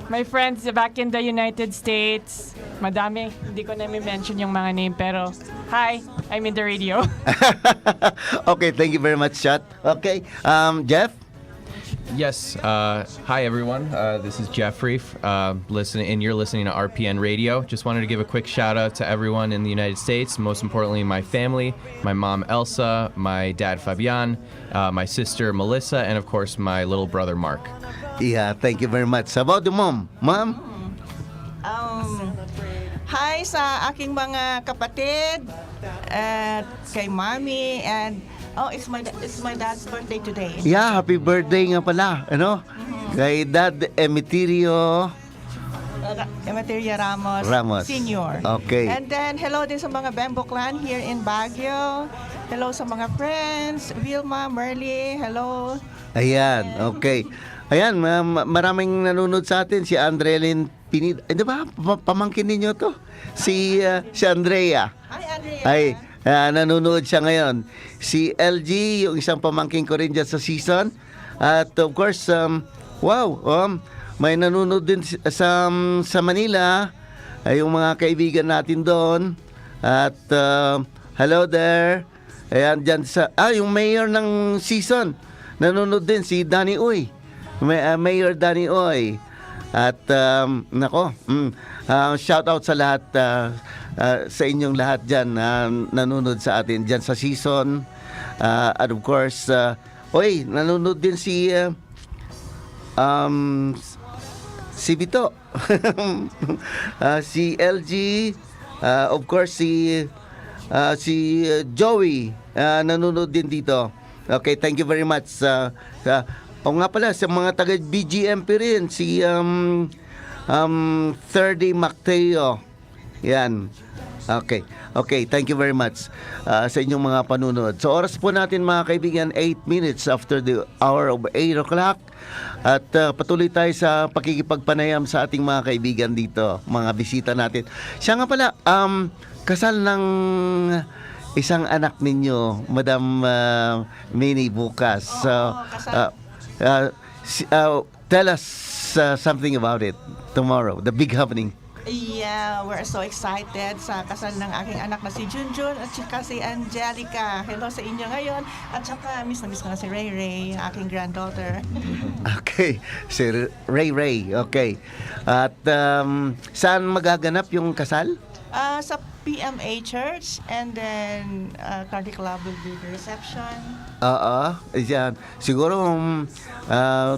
My friends back in the United States, madami, hindi ko na mention yung mga name, pero hi, I'm in the radio. Okay, thank you very much, Chat. Okay, Jeff? Yes. Hi, everyone. This is Jeffrey. You're listening to RPN Radio. Just wanted to give a quick shout out to everyone in the United States. Most importantly, my family, my mom Elsa, my dad Fabian, my sister Melissa, and of course my little brother Mark. Yeah, thank you very much. How about the mom? Mom? Hi sa aking mga kapatid at kay mommy and it's my dad's birthday today. Yeah, happy birthday nga pala. Ano? Kay Dad Emiterio Ramos Senior. Okay. And then hello din sa mga Bembo clan here in Baguio. Hello sa mga friends, Vilma, Merly, hello. Ayan, okay. Ayan, maraming nanonood sa atin. Si Andrelyn Pinida. Di ba? Pamangkin ninyo to? Si Andrea. Hi, Andrea. Ay, nanonood siya ngayon. Si LG, yung isang pamangkin ko rin dyan sa season. At of course, may nanonood din sa Manila. Ay, yung mga kaibigan natin doon. At hello there. Ayan, dyan yung mayor ng season. Nanonood din si Danny Uy. Mayor Danny Uy. At shout out sa lahat, sa inyong lahat dyan na nanonood sa atin dyan sa season. At of course, nanonood din si Vito. Si LG, of course si Joey, nanonood din dito. Okay, thank you very much. Nga pala, sa mga taga BGMP rin, si 30 Macteo. Yan. Okay, thank you very much sa inyong mga panunod. So, oras po natin mga kaibigan, 8 minutes after the hour of 8 o'clock. At patuloy tayo sa pakikipagpanayam sa ating mga kaibigan dito, mga bisita natin. Siya nga pala, kasal ng isang anak ninyo, Madam Minnie bukas. Tell us something about it tomorrow, the big happening. Yeah, we're so excited sa kasal ng aking anak na si Junjun at saka si Angelica. Hello sa inyo ngayon. At saka miss ko na si Ray Ray, aking granddaughter. Okay, si Ray. Okay. At saan magaganap yung kasal? Sa PMA Church, and then Country Club will be the reception. Yan. Siguro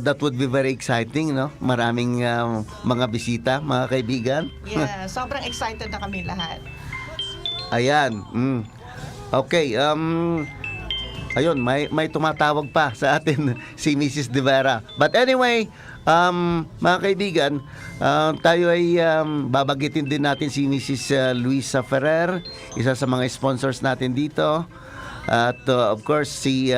that would be very exciting, no? Maraming mga bisita, mga kaibigan. Yeah, sobrang excited na kami lahat. Ayan. Okay, ayun, may tumatawag pa sa atin si Mrs. De Vera. But anyway, mga kaibigan, tayo ay babagitin din natin si Mrs. Luisa Ferrer, isa sa mga sponsors natin dito. At of course si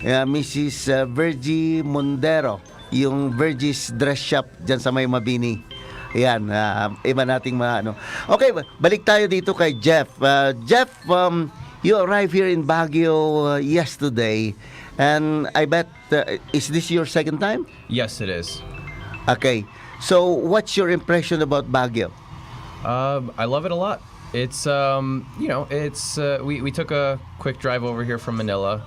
Mrs. Virgie Mondero, yung Virgie's Dress Shop dyan sa May Mabini. Ayan, iba nating mga ano. Okay, balik tayo dito kay Jeff. Jeff, you arrived here in Baguio yesterday. And I bet, is this your second time? Yes, it is. Okay. So, what's your impression about Baguio? I love it a lot. It's we took a quick drive over here from Manila.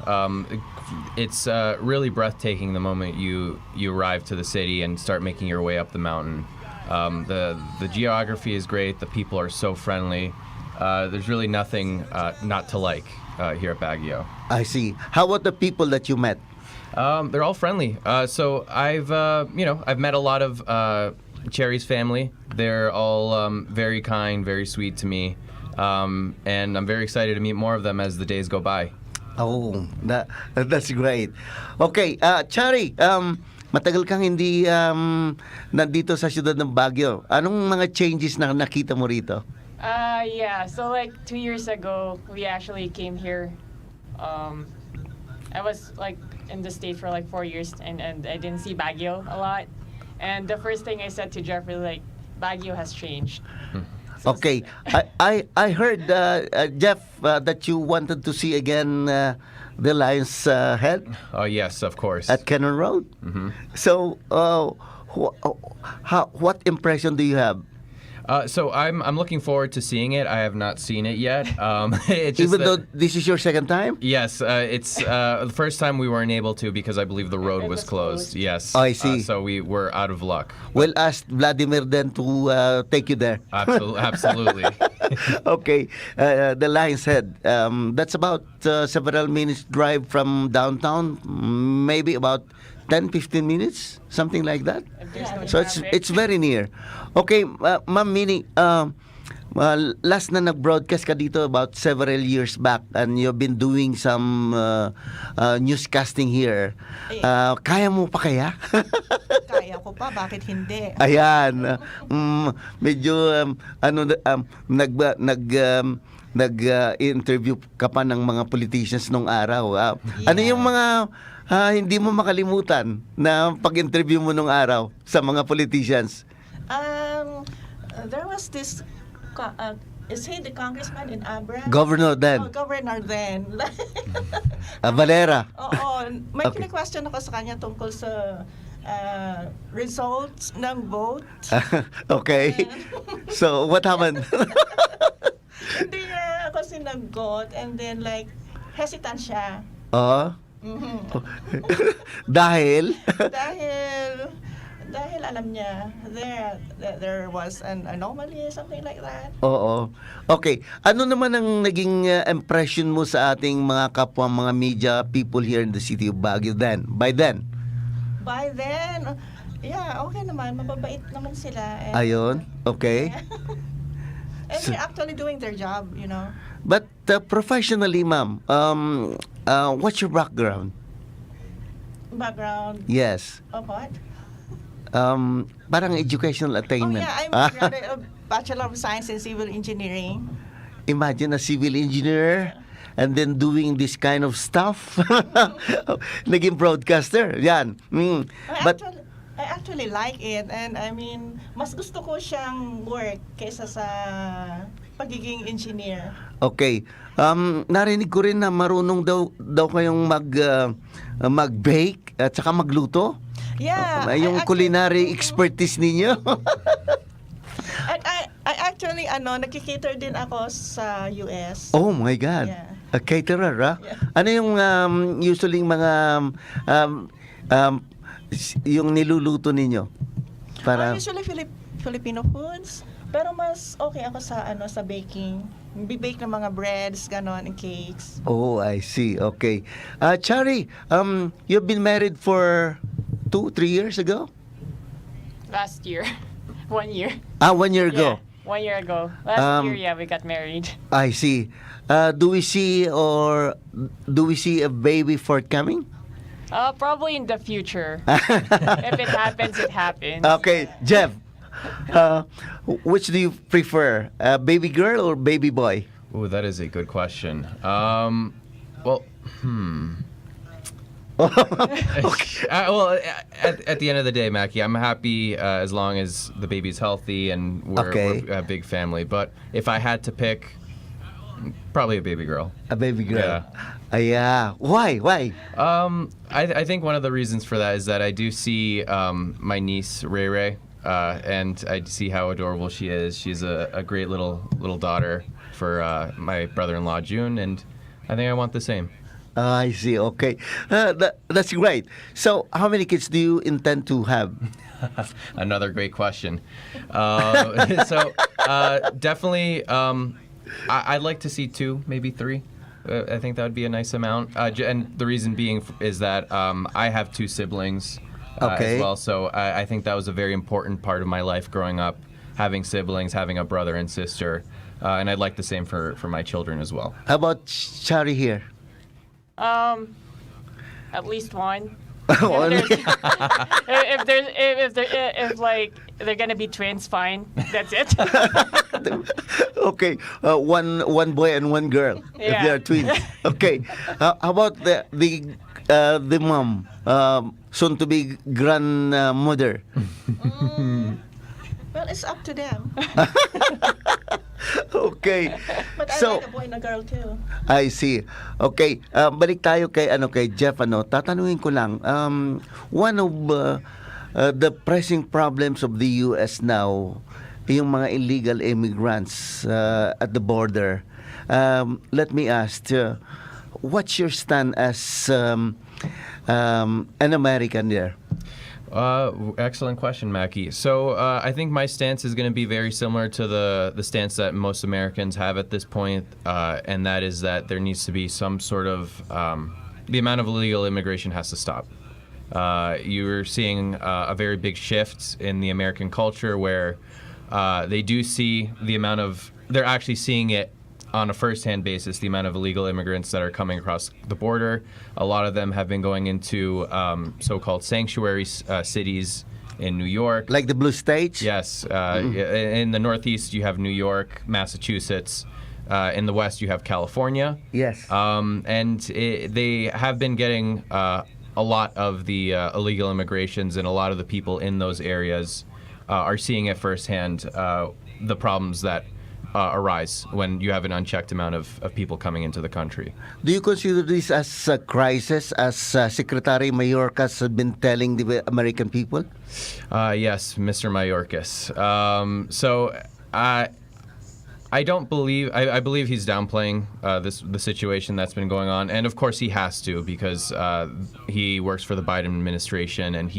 It's really breathtaking the moment you arrive to the city and start making your way up the mountain. The geography is great. The people are so friendly. There's really nothing not to like here at Baguio. I see. How about the people that you met? They're all friendly. So I've met a lot of Cherry's family. They're all very kind, very sweet to me, and I'm very excited to meet more of them as the days go by. Oh, that's great. Okay, Cherry, matagal kang hindi nandito sa siyudad ng Baguio. Anong mga changes na nakita mo rito? Yeah, so like 2 years ago, we actually came here. I was like in the state for like 4 years, and I didn't see Baguio a lot. And the first thing I said to Jeffrey, like, Baguio has changed. Okay. I heard, Jeff, that you wanted to see again the Lion's Head Oh yes, of course. at Cannon Road. So, what impression do you have? So I'm looking forward to seeing it. I have not seen it yet. It's just Even though that, this is your second time? yes, it's the first time we weren't able to because I believe the road It was was closed. closed. Yes. Oh, I see. So we were out of luck. We'll ask Vladimir then to take you there. Absolutely. Okay, the Lion's Head. That's about several minutes drive from downtown, maybe about 10-15 minutes, something like that. If there's no So traffic. it's very near. Okay, Ma'am Minnie, last na nag-broadcast ka dito about several years back and you've been doing some newscasting here. Kaya mo pa kaya? Kaya ko pa, bakit hindi? Ayan. Medyo nag-interview ka pa ng mga politicians nung araw. Ano yung mga hindi mo makalimutan na pag-interview mo nung araw sa mga politicians? There was this, is he the congressman in Abra? Governor then. Governor then. Valera. Oo, may Okay. kini-question ako sa kanya tungkol sa results ng vote. Okay. So, what happened? Hindi niya ako sinagot and then like, hesitant siya. Oo. Mhm. Dahil? Dahil alam niya, there was an anomaly, something like that. Oo. Okay. Ano naman ang naging impression mo sa ating mga kapwa, mga media people here in the city of Baguio then? By then? By then, yeah, okay naman, mababait naman sila. And, Ayun. Okay. and they're actually doing their job, you know. But professionally, ma'am, what's your background? Background Yes. of what? Parang educational Oh attainment. yeah, I'm a graduate of Bachelor of Science in Civil Engineering. Imagine a civil engineer and then doing this kind of stuff. Naging broadcaster. Yan. But I actually like it, and I mean, mas gusto ko siyang work kaysa sa pagiging engineer. okay. Narinig ko rin na marunong daw kayong mag-bake at saka magluto. Yeah. Yung culinary expertise ninyo. I actually, nagkikater din ako sa US. Oh my God. Yeah. A caterer, ha? Yeah. Ano yung usually mga yung niluluto ninyo? Para Usually Filipino foods, pero mas okay ako sa baking. Bibake ng mga breads, ganon, and cakes. Oh, I see. Okay. Chari, you've been married for 2-3 years ago? Last year. 1 year. 1 year ago. Yeah, 1 year ago. Last Um, year, yeah, we got married. I see. Do we see a baby forthcoming? Probably in the future. If it happens, it happens. Okay, Jeff. Which do you prefer, baby girl or baby boy? Ooh, that is a good question. Well, well, at the end of the day, Macky, I'm happy as long as the baby's healthy and we're a big family. But if I had to pick, probably a baby girl. A baby girl. Yeah. Yeah. Why? I think one of the reasons for that is that I do see my niece Ray Ray, and I see how adorable she is. She's a great little daughter for my brother-in-law June, and I think I want the same. I see. Okay, that's great. So, how many kids do you intend to have? Another great question. Definitely, I'd like to see 2, maybe 3. I think that would be a nice amount. And the reason being is that I have 2 siblings as well. So I think that was a very important part of my life growing up, having siblings, having a brother and sister. And I'd like the same for my children as well. How about Chari here? At least one. Only? If like they're gonna be twins, fine. That's it. Okay, one boy and one girl. If Yeah. they are twins. Okay. How about the mom, soon to be grandmother? Well, it's up to them. Okay. But I So, like a boy and a girl too. I see. Okay, balik tayo kay Jeff tatanungin ko lang one of the pressing problems of the US now yung mga illegal immigrants at the border. Let me ask what's your stand as an American there? Excellent question, Macky. So I think my stance is going to be very similar to the stance that most Americans have at this point, and that is that there needs to be some sort of the amount of illegal immigration has to stop. You're seeing a very big shift in the American culture where they do see the amount of they're actually seeing it on a first-hand basis, the amount of illegal immigrants that are coming across the border. A lot of them have been going into so-called sanctuary cities in New York. Like the blue states? Yes. In the Northeast, you have New York, Massachusetts. In the West, you have California. Yes. And they have been getting a lot of the illegal immigrations, and a lot of the people in those areas are seeing it firsthand, the problems that arise when you have an unchecked amount of people coming into the country. Do you consider this as a crisis, as Secretary Mayorkas has been telling the American people? Yes, Mr. Mayorkas. So I don't believe I believe he's downplaying the situation that's been going on, and of course he has to, because he works for the Biden administration, and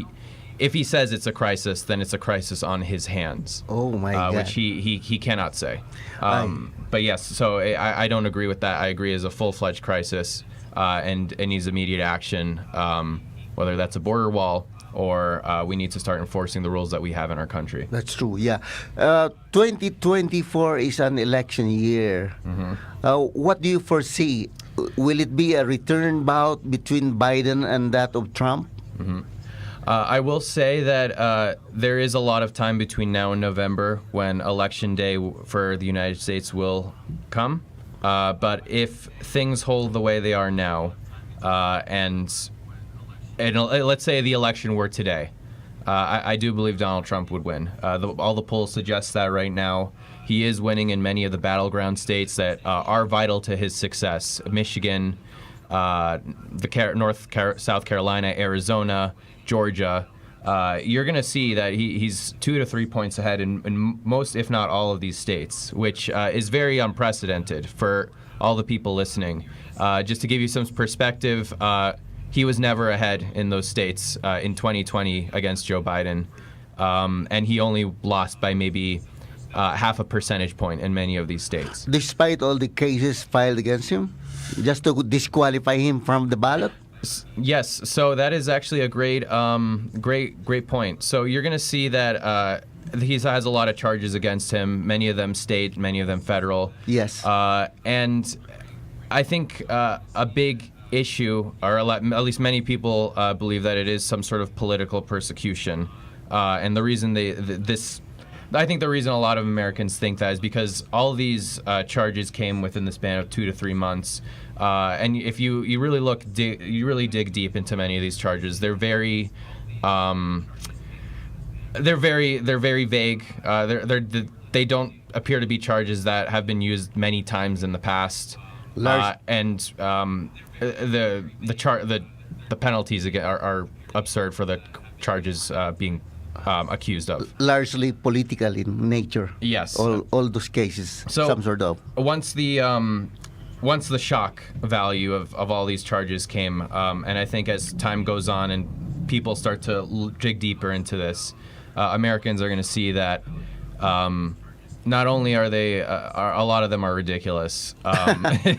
if he says it's a crisis, then it's a crisis on his hands. Oh my God! Which he cannot say. But yes, so I don't agree with that. I agree it's a full-fledged crisis, and it needs immediate action, whether that's a border wall or we need to start enforcing the rules that we have in our country. That's true, yeah. 2024 is an election year. What do you foresee? Will it be a return bout between Biden and that of Trump? I will say that there is a lot of time between now and November when Election Day for the United States will come. But if things hold the way they are now, and let's say the election were today, I do believe Donald Trump would win. All the polls suggest that right now. He is winning in many of the battleground states that are vital to his success. Michigan, South Carolina, Arizona, Georgia. You're going to see that he's 2 to 3 points ahead in most, if not all, of these states, which is very unprecedented for all the people listening. Just to give you some perspective, he was never ahead in those states in 2020 against Joe Biden, and he only lost by maybe half a percentage point in many of these states. Despite all the cases filed against him, just to disqualify him from the ballot? Yes, so that is actually a great point. So you're going to see that he has a lot of charges against him, many of them state, many of them federal. Yes. And I think a big issue, or at least many people believe that it is some sort of political persecution. And the reason I think the reason a lot of Americans think that is because all these charges came within the span of 2 to 3 months. And if you really you really dig deep into many of these charges, they're very vague. They don't appear to be charges that have been used many times in the past. And the penalties again are absurd for the charges being accused of. Largely political in nature. Yes. All those cases, so some sort of. Once the shock value of all these charges came, and I think as time goes on and people start to dig deeper into this, Americans are going to see that not only are they, a lot of them are ridiculous. Right.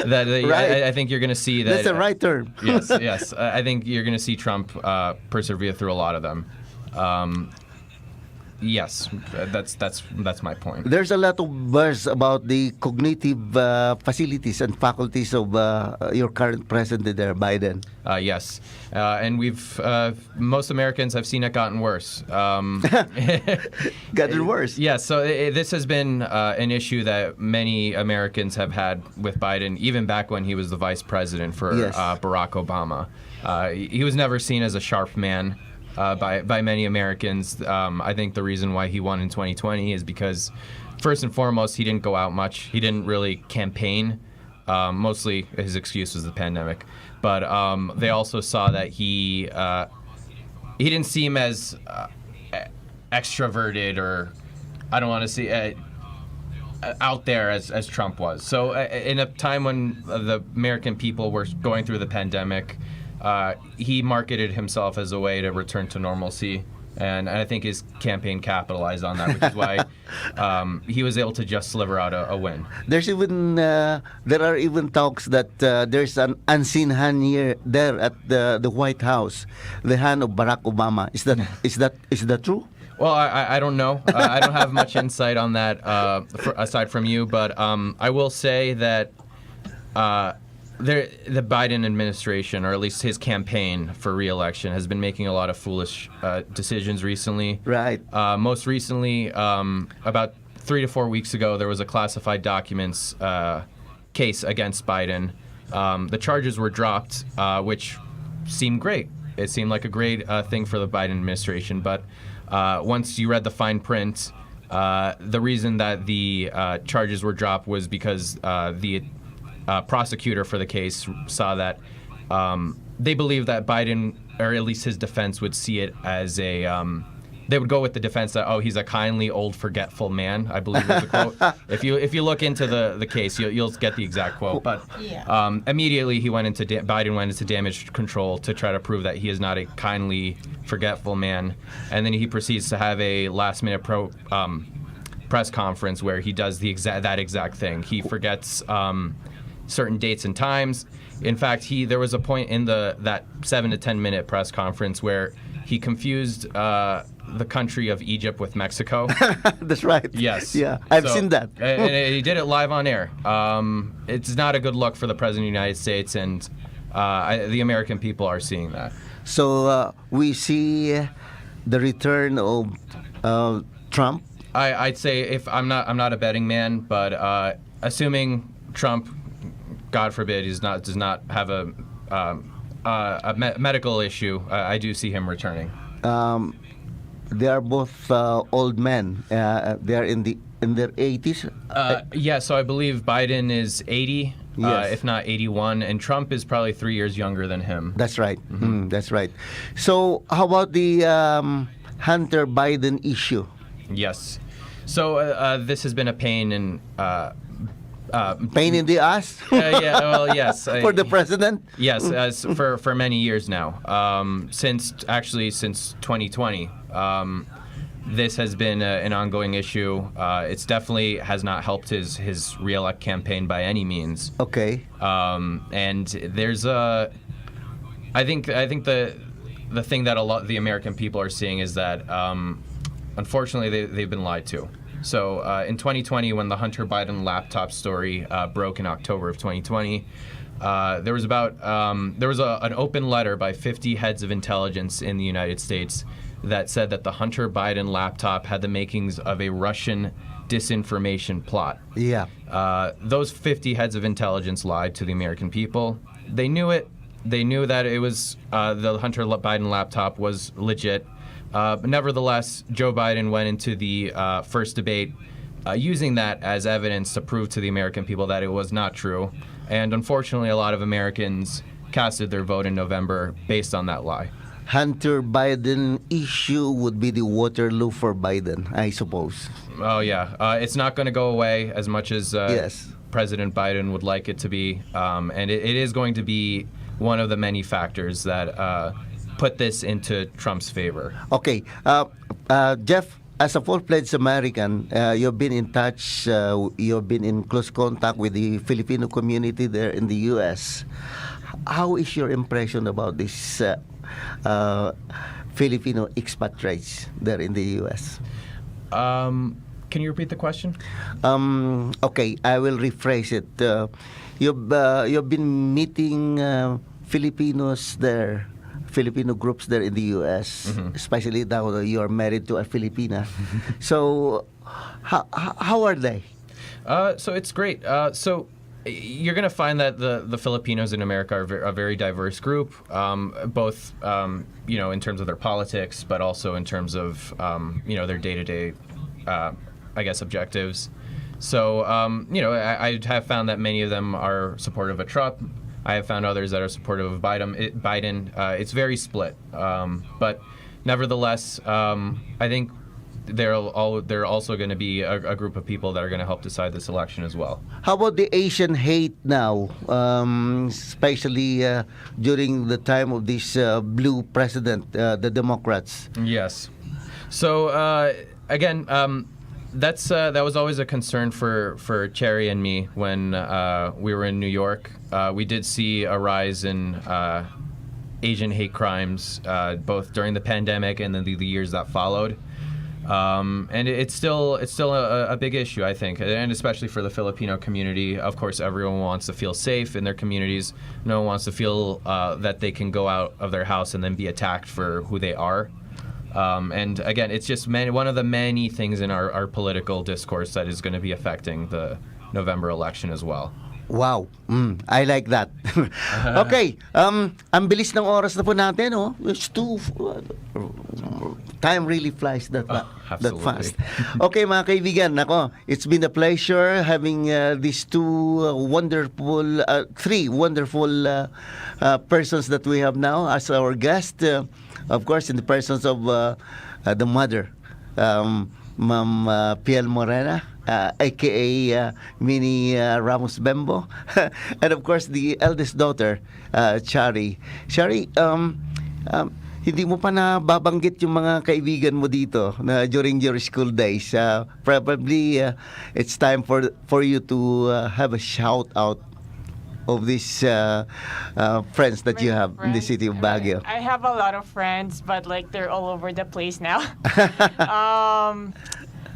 I think you're going to see that. That's the right term. Yes. I think you're going to see Trump persevere through a lot of them. Yes, that's my point. There's a lot of buzz about the cognitive facilities and faculties of your current president there, Biden. Yes, and most Americans have seen it gotten worse. Gotten worse. Yeah, so this has been an issue that many Americans have had with Biden, even back when he was the vice president for Barack Obama. He was never seen as a sharp man. by many Americans. I think the reason why he won in 2020 is because, first and foremost, he didn't go out much. He didn't really campaign. Mostly his excuse was the pandemic. But they also saw that he didn't seem as extroverted, or I don't want to say out there as Trump was. So in a time when the American people were going through the pandemic, he marketed himself as a way to return to normalcy. And I think his campaign capitalized on that, which is why he was able to just sliver out a win. There's even there are even talks that there's an unseen hand here there at the White House, the hand of Barack Obama. Is that true? Well, I don't know. I don't have much insight on that aside from you, but I will say that the Biden administration, or at least his campaign for re-election, has been making a lot of foolish decisions recently. Right. Most recently, about 3 to 4 weeks ago, there was a classified documents case against Biden. The charges were dropped, which seemed great. It seemed like a great thing for the Biden administration, but once you read the fine print, the reason that the charges were dropped was because the prosecutor for the case saw that they believe that Biden, or at least his defense, would see it as they would go with the defense that, oh, he's a kindly old forgetful man, I believe was the quote. If you look into the case, you'll get the exact quote. But immediately Biden went into damage control to try to prove that he is not a kindly forgetful man, and then he proceeds to have a last-minute press conference where he does that exact thing. He forgets certain dates and times. In fact, there was a point in that 7 to 10 minute press conference where he confused the country of Egypt with Mexico. That's right. Yes. Yeah, I've seen that. And he did it live on air. It's not a good look for the President of the United States, and the American people are seeing that. So we see the return of Trump. I'd say, if I'm not a betting man, but assuming Trump, God forbid, does not have a medical issue, I do see him returning. They are both old men. They are in their 80s. Yeah, so I believe Biden is 80, Yes. if not 81, and Trump is probably 3 years younger than him. That's right. That's right. So how about the Hunter Biden issue? Yes. So this has been a pain in Pain in the ass? yeah, well, yes. For the president? Yes, for many years now. Since 2020, this has been an ongoing issue. It's definitely has not helped his re-elect campaign by any means. Okay. And there's I think the thing that a lot of the American people are seeing is that unfortunately they've been lied to. So in 2020, when the Hunter Biden laptop story broke in October of 2020, there was an open letter by 50 heads of intelligence in the United States that said that the Hunter Biden laptop had the makings of a Russian disinformation plot. Yeah. Those 50 heads of intelligence lied to the American people. They knew it. They knew that it was the Hunter Biden laptop was legit. But nevertheless, Joe Biden went into the first debate using that as evidence to prove to the American people that it was not true. And unfortunately, a lot of Americans casted their vote in November based on that lie. Hunter Biden issue would be the Waterloo for Biden, I suppose. Oh, yeah. It's not going to go away as much as Yes. President Biden would like it to be. And it is going to be one of the many factors that put this into Trump's favor. Okay. Jeff, as a full-fledged American, you've been in touch, you've been in close contact with the Filipino community there in the U.S. How is your impression about this Filipino expatriates there in the U.S.? Can you repeat the question? Okay, I will rephrase it. You've been meeting Filipinos there, Filipino groups there in the U.S., especially now that you are married to a Filipina. So, how are they? So it's great. So you're going to find that the Filipinos in America are a very diverse group, both in terms of their politics, but also in terms of their day-to-day, I guess, objectives. So I have found that many of them are supportive of Trump. I have found others that are supportive of Biden. It's very split, but nevertheless, I think there are also going to be a group of people that are going to help decide this election as well. How about the Asian hate now, especially during the time of this blue president, the Democrats? Yes. So again, that was always a concern for Cherry and me when we were in New York. We did see a rise in Asian hate crimes both during the pandemic and then the years that followed. And it's still a big issue, I think, and especially for the Filipino community. Of course, everyone wants to feel safe in their communities. No one wants to feel that they can go out of their house and then be attacked for who they are. And again, it's just one of the many things in our political discourse that is going to be affecting the November election as well. Wow, I like that. Okay, ang bilis ng oras na po natin, oh. It's too time really flies that fast. Okay, mga kaibigan, it's been a pleasure having these three wonderful persons that we have now as our guest. Of course, in the persons of the mother, Ma'am Piel Morena, aka Minnie Ramos Bembo, and of course the eldest daughter, Chari. Chari, hindi mo pa na babanggit yung mga kaibigan mo dito na during your school days. Probably it's time for you to have a shout out of these friends that you have in the city of Baguio. I have a lot of friends, but like they're all over the place now.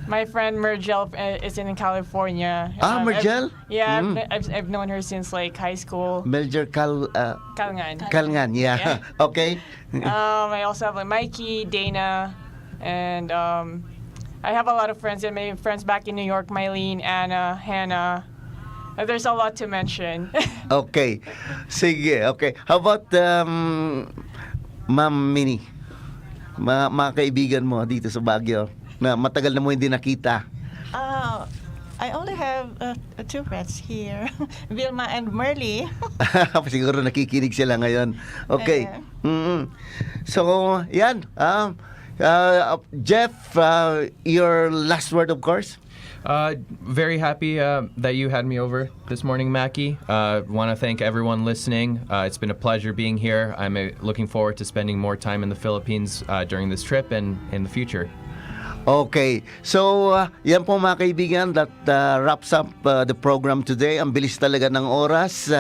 My friend Mergel is in California. Mergel? I've known her since like high school. Melger Calngan, yeah. Okay. I also have like Macky, Dana, and I have a lot of friends. And my friends back in New York, Mylene, Anna, Hannah. There's a lot to mention. Okay. Sige, okay. How about Ma'am Minnie? Mga kaibigan mo dito sa Baguio na matagal na mo hindi nakita. I only have two friends here, Vilma and Merly. Siguro nakikinig sila ngayon. Okay. So, yan. Jeff, your last word, of course. Very happy that you had me over this morning, Macky. Want to thank everyone listening. It's been a pleasure being here. I'm looking forward to spending more time in the Philippines during this trip and in the future. Okay. So, yan po mga kaibigan, that wraps up the program today. Ang bilis talaga ng oras.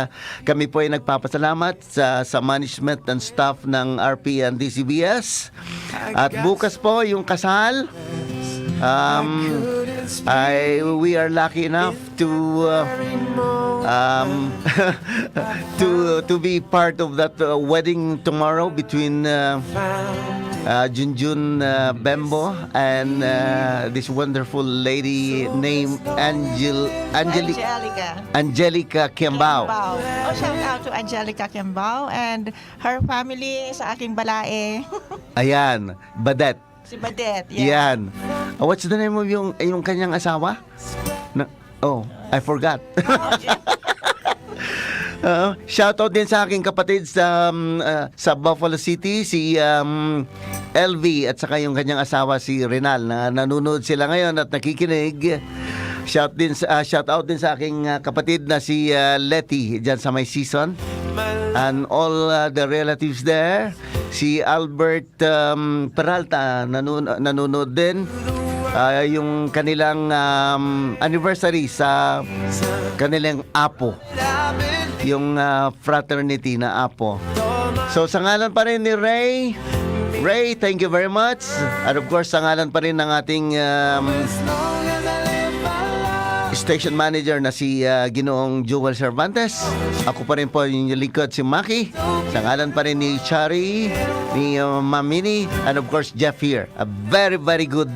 Kami po ay nagpapasalamat sa management and staff ng RPN DZBS. At bukas po yung kasal. We are lucky enough to to be part of that wedding tomorrow between Junjun Bembo and this wonderful lady named Angelica Kiambao. Shout out to Angelica Kiambao and her family sa aking balae. Ayan, Badet. Si Badet, yeah. Yan. What's the name of yung kanyang asawa? I forgot. Shout out din sa aking kapatid sa Buffalo City, si LV at saka yung kanyang asawa si Renal na nanonood sila ngayon at nakikinig. Shout out din sa aking kapatid na si Letty diyan sa may season. And all the relatives there. Si Albert Peralta nanonood din. Yung kanilang anniversary sa kanilang apo. Yung fraternity na apo. So sa ngalan pa rin ni Ray, thank you very much. And of course, sa ngalan pa rin ng ating station manager na si Ginoong Joel Cervantes. Ako pa rin po yung lingkod si Macky. Sa ngalan pa rin ni Chari, ni Ma'am Minnie, and of course Jeff here. A very, very good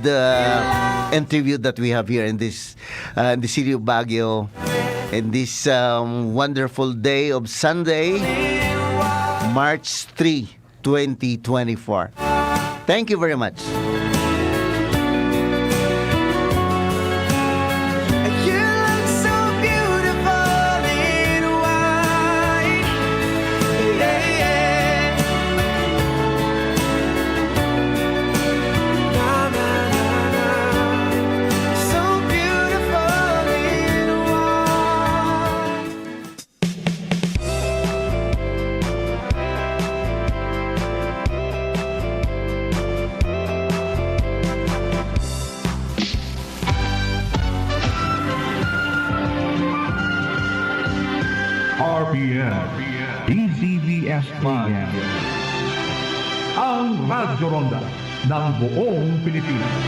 interview that we have here in this in the city of Baguio in this wonderful day of Sunday, March 3, 2024. Thank you very much. You look so beautiful in white. Yeah, yeah. Na, na, na, na. So beautiful in white. RPN DZBS Baguio. Ang Radyo Ronda ng buong Pilipinas.